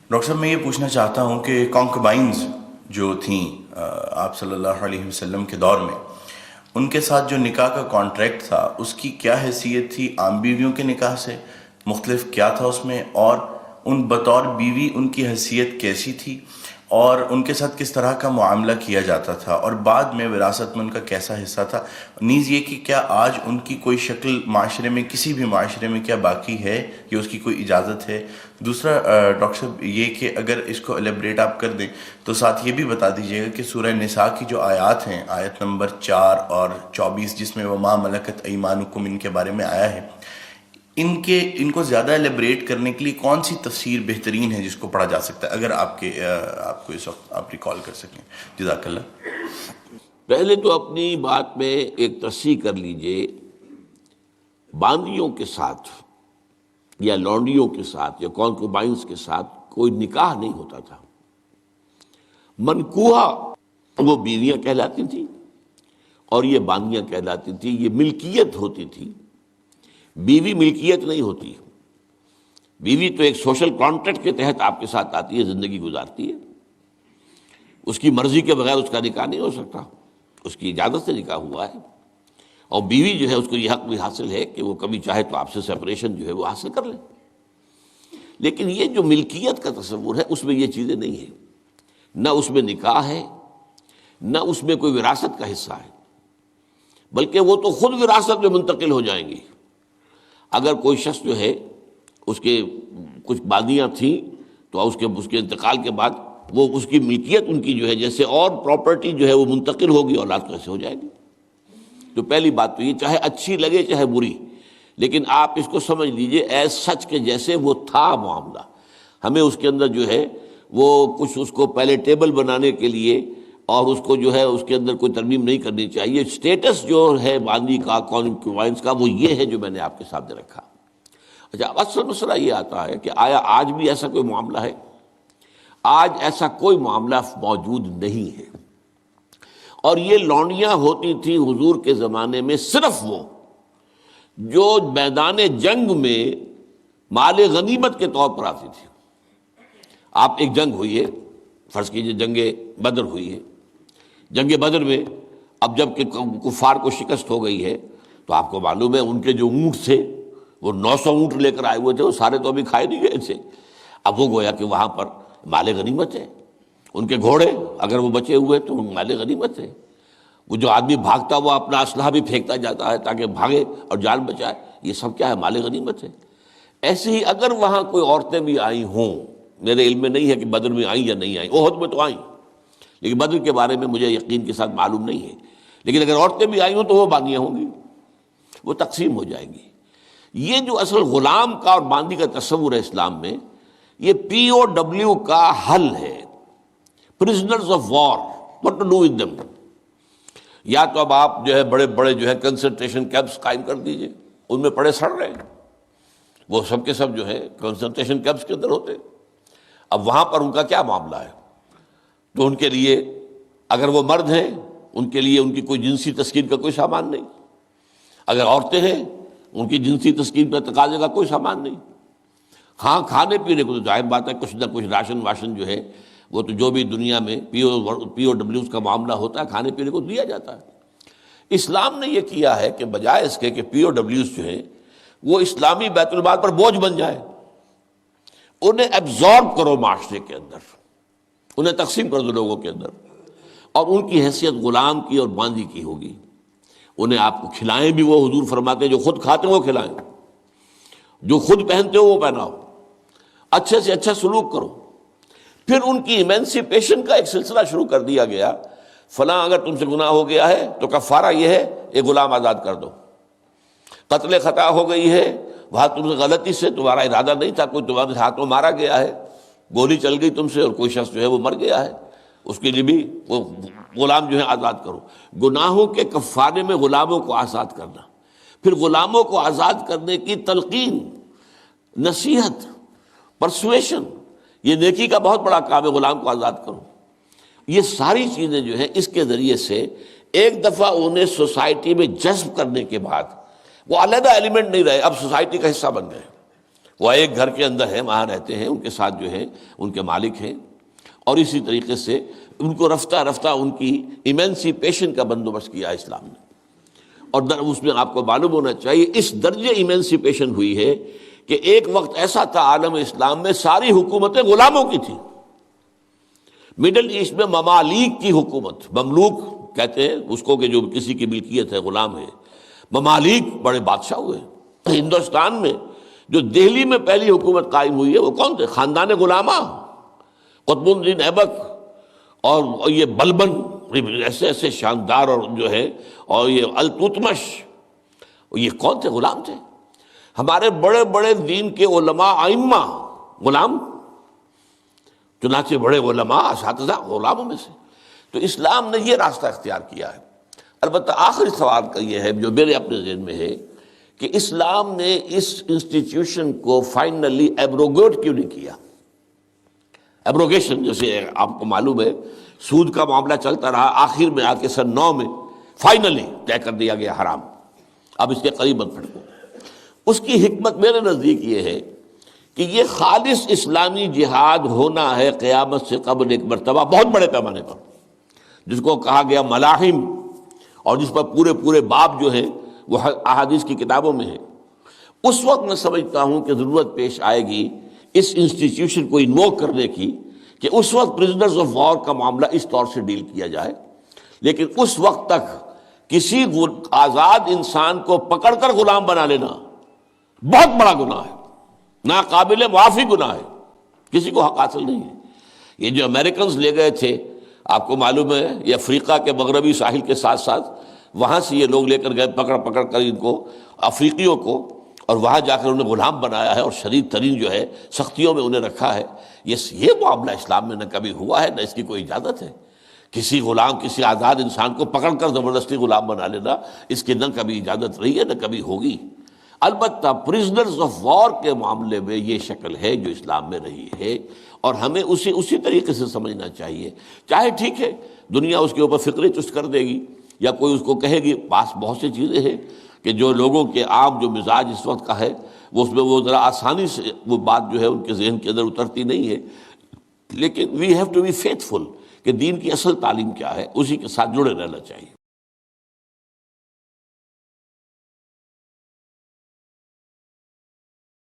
Doctor صاحب میں یہ پوچھنا چاہتا ہوں کہ کانکوبائنز جو تھیں آپ صلی اللہ علیہ وسلم کے دور میں، ان کے ساتھ جو نکاح کا کانٹریکٹ تھا اس کی کیا حیثیت تھی عام بیویوں کے نکاح سے؟ مختلف کیا تھا اس میں؟ اور ان بطور بیوی ان کی حیثیت کیسی تھی، اور ان کے ساتھ کس طرح کا معاملہ کیا جاتا تھا، اور بعد میں وراثت میں ان کا کیسا حصہ تھا؟ نیز یہ کہ کیا آج ان کی کوئی شکل معاشرے میں، کسی بھی معاشرے میں کیا باقی ہے یا اس کی کوئی اجازت ہے؟ دوسرا ڈاکٹر صاحب یہ کہ اگر اس کو ایلیبریٹ آپ کر دیں تو ساتھ یہ بھی بتا دیجیے گا کہ سورہ نساء کی جو آیات ہیں، آیت نمبر 4 اور 24 جس میں وما ملکت ایمانکم ان کے بارے میں آیا ہے، ان کو زیادہ ایلیبریٹ کرنے کے لیے کون سی تفسیر بہترین ہے جس کو پڑھا جا سکتا ہے، اگر آپ کو اس وقت آپ ریکال کر سکیں؟ جزاک اللہ۔ پہلے تو اپنی بات میں ایک تصحیح کر لیجئے، باندیوں کے ساتھ یا لونڈیوں کے ساتھ یا کانکوبائنز کے ساتھ کوئی نکاح نہیں ہوتا تھا۔ منکوحہ وہ بیویاں کہلاتی تھیں اور یہ باندیاں کہلاتی تھیں، یہ ملکیت ہوتی تھی۔ بیوی ملکیت نہیں ہوتی، بیوی تو ایک سوشل کانٹریکٹ کے تحت آپ کے ساتھ آتی ہے، زندگی گزارتی ہے، اس کی مرضی کے بغیر اس کا نکاح نہیں ہو سکتا، اس کی اجازت سے نکاح ہوا ہے، اور بیوی جو ہے اس کو یہ حق بھی حاصل ہے کہ وہ کبھی چاہے تو آپ سے سیپریشن جو ہے وہ حاصل کر لے۔ لیکن یہ جو ملکیت کا تصور ہے اس میں یہ چیزیں نہیں ہیں، نہ اس میں نکاح ہے، نہ اس میں کوئی وراثت کا حصہ ہے، بلکہ وہ تو خود وراثت میں منتقل ہو جائیں گی۔ اگر کوئی شخص جو ہے اس کے کچھ باندیاں تھیں تو اس کے انتقال کے بعد وہ اس کی ملکیت ان کی جو ہے جیسے اور پراپرٹی جو ہے وہ منتقل ہوگی، اولاد کو ایسے ہو جائے گی۔ تو پہلی بات تو یہ چاہے اچھی لگے چاہے بری، لیکن آپ اس کو سمجھ لیجئے ایز سچ کے جیسے وہ تھا معاملہ۔ ہمیں اس کے اندر جو ہے وہ کچھ اس کو پیلیٹیبل بنانے کے لیے اور اس کو جو ہے اس کے اندر کوئی ترمیم نہیں کرنی چاہیے۔ سٹیٹس جو ہے باندی کا، کانکوبائنز کا، وہ یہ ہے جو میں نے آپ کے سامنے رکھا۔ اچھا، اصل مسئلہ یہ آتا ہے کہ آیا آج بھی ایسا کوئی معاملہ ہے؟ آج ایسا کوئی معاملہ موجود نہیں ہے، اور یہ لونڈیاں ہوتی تھیں حضور کے زمانے میں صرف وہ جو میدان جنگ میں مال غنیمت کے طور پر آتی تھی۔ آپ ایک جنگ ہوئی ہے، فرض کیجئے جنگ بدر ہوئی ہے، جنگ بدر میں اب جب کہ کفار کو شکست ہو گئی ہے تو آپ کو معلوم ہے ان کے جو اونٹ تھے وہ 900 اونٹ لے کر آئے ہوئے تھے، وہ سارے تو ابھی کھائے نہیں گئے تھے۔ اب وہ گویا کہ وہاں پر مال غنیمت ہے، ان کے گھوڑے اگر وہ بچے ہوئے تو مال غنیمت ہے۔ وہ جو آدمی بھاگتا وہ اپنا اسلحہ بھی پھینکتا جاتا ہے تاکہ بھاگے اور جان بچائے، یہ سب کیا ہے؟ مال غنیمت ہے۔ ایسے ہی اگر وہاں کوئی عورتیں بھی آئی ہوں، میرے علم میں نہیں ہے کہ بدر میں آئیں یا نہیں آئیں، احد میں تو آئیں، لیکن بدر کے بارے میں مجھے یقین کے ساتھ معلوم نہیں ہے، لیکن اگر عورتیں بھی آئی ہوں تو وہ باندیاں ہوں گی، وہ تقسیم ہو جائیں گی۔ یہ جو اصل غلام کا اور باندی کا تصور ہے اسلام میں، یہ پی او ڈبلیو کا حل ہے، prisoners of war, what to do with them۔ یا تو اب آپ جو ہے بڑے بڑے جو ہے کنسنٹریشن کیمپس قائم کر دیجئے، ان میں پڑے سڑ رہے ہیں، وہ سب کے سب جو ہے کنسنٹریشن کیمپس کے اندر ہوتے ہیں۔ اب وہاں پر ان کا کیا معاملہ ہے؟ تو ان کے لیے اگر وہ مرد ہیں ان کے لیے ان کی کوئی جنسی تسکین کا کوئی سامان نہیں، اگر عورتیں ہیں ان کی جنسی تسکین کا تقاضے کا کوئی سامان نہیں۔ ہاں، کھانے پینے کو تو ظاہر بات ہے کچھ نہ کچھ راشن واشن جو ہے وہ تو جو بھی دنیا میں پی او ڈبلیوز کا معاملہ ہوتا ہے کھانے پینے کو دیا جاتا ہے۔ اسلام نے یہ کیا ہے کہ بجائے اس کے کہ پی او ڈبلیوز جو ہیں وہ اسلامی بیت المال پر بوجھ بن جائے، انہیں ایبزارب کرو معاشرے کے اندر، انہیں تقسیم کر دو لوگوں کے اندر، اور ان کی حیثیت غلام کی اور باندی کی ہوگی۔ انہیں آپ کو کھلائیں بھی وہ، حضور فرماتے ہیں جو خود کھاتے ہیں وہ کھلائیں، جو خود پہنتے ہو وہ پہناؤ، اچھے سے اچھا سلوک کرو۔ پھر ان کی ایمنسیپیشن کا ایک سلسلہ شروع کر دیا گیا، فلاں اگر تم سے گناہ ہو گیا ہے تو کفارہ یہ ہے ایک غلام آزاد کر دو، قتل خطا ہو گئی ہے، وہاں تم سے غلطی سے تمہارا ارادہ نہیں تھا، کوئی تمہارے ہاتھوں مارا گیا ہے، گولی چل گئی تم سے اور کوئی شخص جو ہے وہ مر گیا ہے، اس کے لیے بھی وہ غلام جو ہے آزاد کرو۔ گناہوں کے کفارے میں غلاموں کو آزاد کرنا، پھر غلاموں کو آزاد کرنے کی تلقین، نصیحت، پرسویشن، یہ نیکی کا بہت بڑا کام ہے، غلام کو آزاد کرو۔ یہ ساری چیزیں جو ہیں اس کے ذریعے سے ایک دفعہ انہیں سوسائٹی میں جذب کرنے کے بعد وہ علیحدہ ایلیمنٹ نہیں رہے، اب سوسائٹی کا حصہ بن گئے، وہ ایک گھر کے اندر ہیں، وہاں رہتے ہیں، ان کے ساتھ جو ہے ان کے مالک ہیں، اور اسی طریقے سے ان کو رفتہ رفتہ ان کی ایمینسیپیشن کا بندوبست کیا اسلام نے. اور اس میں آپ کو معلوم ہونا چاہیے اس درجے ایمینسیپیشن ہوئی ہے کہ ایک وقت ایسا تھا عالم اسلام میں ساری حکومتیں غلاموں کی تھیں. مڈل ایسٹ میں ممالک کی حکومت، مملوک کہتے ہیں اس کو کہ جو کسی کی ملکیت ہے، غلام ہے. ممالک بڑے بادشاہ ہوئے. ہندوستان میں جو دہلی میں پہلی حکومت قائم ہوئی ہے وہ کون تھے؟ خاندان غلامہ، قطب الدین ایبک اور یہ بلبن، ایسے ایسے شاندار، اور جو ہے اور یہ التتمش، یہ کون تھے؟ غلام تھے. ہمارے بڑے بڑے دین کے علماء ائمہ غلام، چنانچہ بڑے علماء اساتذہ غلاموں میں سے. تو اسلام نے یہ راستہ اختیار کیا ہے. البتہ آخری سوال کا یہ ہے جو میرے اپنے ذہن میں ہے کہ اسلام نے اس انسٹیٹیوشن کو فائنلی ایبروگیٹ کیوں نہیں کیا؟ ایبروگیشن، جیسے آپ کو معلوم ہے سود کا معاملہ چلتا رہا، آخر میں آ کے سن 9 میں فائنلی طے کر دیا گیا حرام، اب اس کے قریب مت پھٹکو. اس کی حکمت میرے نزدیک یہ ہے کہ یہ خالص اسلامی جہاد ہونا ہے قیامت سے قبل ایک مرتبہ بہت بڑے پیمانے پر، جس کو کہا گیا ملاحم، اور جس پر پورے باب جو ہیں وہ احادیث کی کتابوں میں ہے. اس وقت میں سمجھتا ہوں کہ ضرورت پیش آئے گی اس انسٹیٹیوشن کو انووک کرنے کی کہ اس وقت پرزنرز آف وار کا معاملہ اس طور سے ڈیل کیا جائے. لیکن اس وقت تک کسی آزاد انسان کو پکڑ کر غلام بنا لینا بہت بڑا گناہ ہے، ناقابل معافی گناہ ہے، کسی کو حق حاصل نہیں ہے. یہ جو امریکنز لے گئے تھے، آپ کو معلوم ہے یہ افریقہ کے مغربی ساحل کے ساتھ ساتھ وہاں سے یہ لوگ لے کر گئے پکڑ کر ان کو، افریقیوں کو، اور وہاں جا کر انہیں غلام بنایا ہے اور شدید ترین جو ہے سختیوں میں انہیں رکھا ہے. یہ معاملہ اسلام میں نہ کبھی ہوا ہے، نہ اس کی کوئی اجازت ہے. کسی غلام، کسی آزاد انسان کو پکڑ کر زبردستی غلام بنا لینا، اس کی نہ کبھی اجازت رہی ہے نہ کبھی ہوگی. البتہ پرزنرز آف وار کے معاملے میں یہ شکل ہے جو اسلام میں رہی ہے، اور ہمیں اسی طریقے سے سمجھنا چاہیے. چاہے ٹھیک ہے دنیا اس کے اوپر فکرے چست کر دے گی یا کوئی اس کو کہے گی، پاس بہت سی چیزیں ہیں کہ جو لوگوں کے عام جو مزاج اس وقت کا ہے وہ اس میں وہ ذرا آسانی سے وہ بات جو ہے ان کے ذہن کے اندر اترتی نہیں ہے. لیکن we have to be faithful کہ دین کی اصل تعلیم کیا ہے، اسی کے ساتھ جڑے رہنا چاہیے.